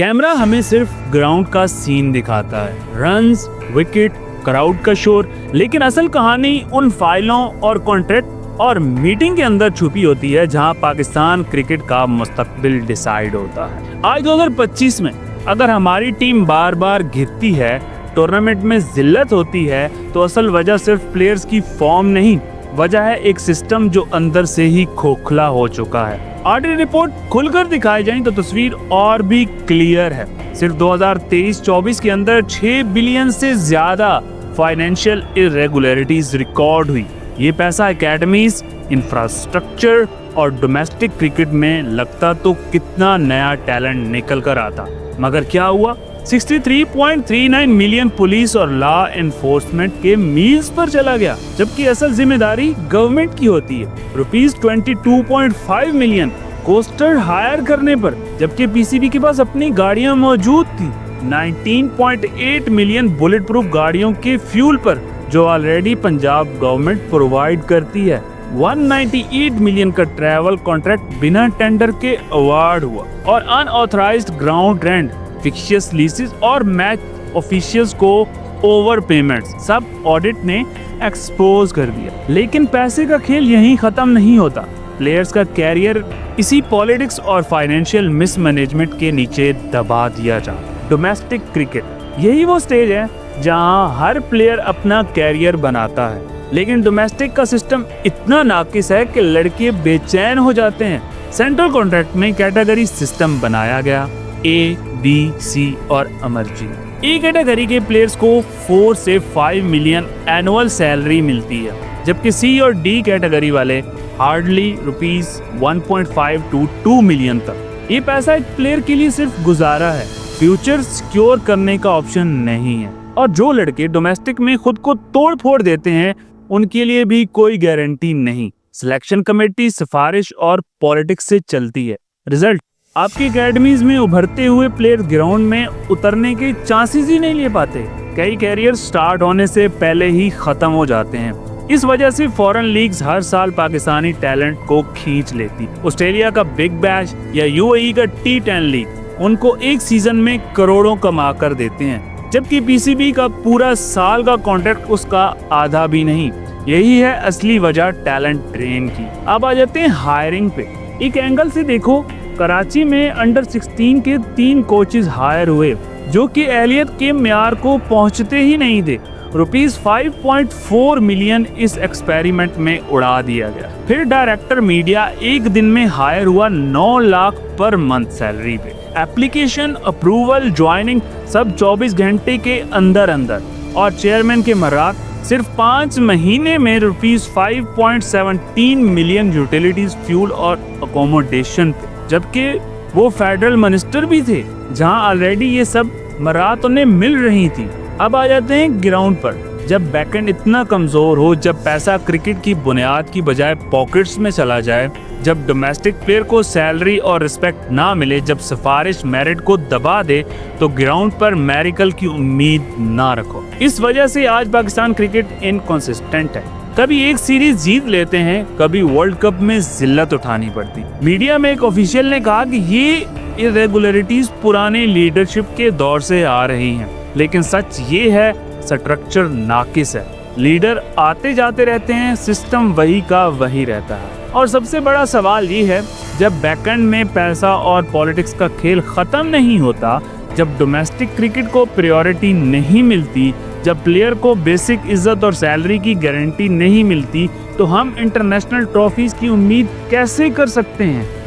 Camera हमें सिर्फ ground का सीन दिखाता है, रन्स, विकेट, क्राउड का शोर, लेकिन असल कहानी उन फाइलों और कॉन्ट्रैक्ट और मीटिंग के अंदर छुपी होती है जहां पाकिस्तान क्रिकेट का मुस्तकबिल डिसाइड होता है। आज 2025 में अगर हमारी टीम बार बार गिरती है, टूर्नामेंट में जिल्लत होती है, तो असल वजह सिर्फ प्लेयर्स की फॉर्म नहीं, वजह है एक सिस्टम जो अंदर से ही खोखला हो चुका है। ऑडिट रिपोर्ट खुलकर दिखाई जाए तो तस्वीर और भी क्लियर है। सिर्फ 2023-24 के अंदर 6 बिलियन से ज्यादा फाइनेंशियल इरेगुलरिटीज रिकॉर्ड हुई। ये पैसा एकेडमीज, इंफ्रास्ट्रक्चर और डोमेस्टिक क्रिकेट में लगता तो कितना नया टैलेंट निकल कर आता, मगर क्या हुआ? 63.39 मिलियन पुलिस और लॉ एनफोर्समेंट के मील्स पर चला गया, जबकि असल जिम्मेदारी गवर्नमेंट की होती है। ₹22.5 मिलियन कोस्टर हायर करने पर, जबकि पीसीबी के पास अपनी गाड़ियां मौजूद थी। 19.8 मिलियन बुलेट प्रूफ गाड़ियों के फ्यूल पर, जो ऑलरेडी पंजाब गवर्नमेंट प्रोवाइड करती है। 198 मिलियन का ट्रैवल कॉन्ट्रैक्ट बिना टेंडर के अवार्ड हुआ, और unauthorised ground rent, fictitious laissez और मैच ऑफिशियल्स को ओवर पेमेंट्स सब ऑडिट ने एक्सपोज कर दिया। लेकिन पैसे का खेल यहीं खत्म नहीं होता। प्लेयर्स का कैरियर इसी पॉलिटिक्स और फाइनेंशियल मिसमैनेजमेंट के नीचे दबा दिया जाता। डोमेस्टिक क्रिकेट यही वो स्टेज है जहां हर प्लेयर अपना कैरियर बनाता है, लेकिन डोमेस्टिक का सिस्टम इतना नाकिस है कि लड़के बेचैन हो जाते हैं। सेंट्रल कॉन्ट्रैक्ट में कैटेगरी सिस्टम बनाया गया, A, B, C और इमर्जिंग। ए कैटेगरी के प्लेयर्स को 4 से 5 मिलियन एनुअल सैलरी मिलती है, जबकि C और D कैटेगरी वाले हार्डली ₹1.5 to 2 मिलियन तक। ये पैसा एक प्लेयर के लिए सिर्फ गुजारा है, फ्यूचर सिक्योर करने का ऑप्शन नहीं है। और जो लड़के डोमेस्टिक में खुद को तोड़ फोड़ देते हैं, उनके लिए भी कोई गारंटी नहीं। सिलेक्शन कमेटी सिफारिश और पॉलिटिक्स से चलती है। रिजल्ट, आपकी एकेडमीज में उभरते हुए प्लेयर ग्राउंड में उतरने के चांसेस ही नहीं ले पाते। कई कैरियर स्टार्ट होने से पहले ही खत्म हो जाते हैं। इस वजह से फॉरेन लीग्स हर साल पाकिस्तानी टैलेंट को खींच लेती। ऑस्ट्रेलिया का बिग बैश या यूएई का T10 लीग उनको एक सीजन में करोड़ों कमा कर देते हैं, जबकि पीसीबी का पूरा साल का कॉन्ट्रैक्ट उसका आधा भी नहीं। यही है असली वजह टैलेंट ड्रेन की। अब आ जाते हैं हायरिंग पे। एक एंगल से देखो, कराची में अंडर 16 के 3 कोचेस हायर हुए जो कि एहलियत के म्यार को पहुंचते ही नहीं थे। ₹5.4 मिलियन इस एक्सपेरिमेंट में उड़ा दिया गया। फिर डायरेक्टर मीडिया एक दिन में हायर हुआ 9 लाख पर मंथ सैलरी पे। एप्लीकेशन, अप्रूवल, ज्वाइनिंग सब 24 घंटे के अंदर अंदर। और चेयरमैन के मर्रात सिर्फ 5 महीने में ₹5.17 मिलियन यूटिलिटीज, फ्यूल और अकोमोडेशन, जबकि वो फेडरल मिनिस्टर भी थे जहां ऑलरेडी ये सब मरात उन्हें मिल रही थी। अब आ जाते हैं ग्राउंड पर। जब बैकएंड इतना कमजोर हो, जब पैसा क्रिकेट की बुनियाद की बजाय पॉकेट्स में चला जाए, जब डोमेस्टिक प्लेयर को सैलरी और रिस्पेक्ट ना मिले, जब सिफारिश मेरिट को दबा दे, तो ग्राउंड पर मेरिकल की उम्मीद ना रखो। इस वजह से आज पाकिस्तान क्रिकेट इनकंसिस्टेंट है। कभी एक सीरीज जीत लेते हैं, कभी वर्ल्ड कप में जिल्लत उठानी पड़ती। मीडिया में एक ऑफिशियल ने कहा कि ये इरेगुलरिटीज पुराने लीडरशिप के दौर से आ रही हैं, लेकिन सच ये है स्ट्रक्चर नाकिस है। लीडर आते जाते रहते हैं, सिस्टम वही का वही रहता है। और सबसे बड़ा सवाल ये है, जब बैकएंड में पैसा और पॉलिटिक्स का खेल खत्म नहीं होता, जब डोमेस्टिक क्रिकेट को प्रायोरिटी नहीं मिलती, जब प्लेयर को बेसिक इज्जत और सैलरी की गारंटी नहीं मिलती, तो हम इंटरनेशनल ट्रॉफीज की उम्मीद कैसे कर सकते हैं?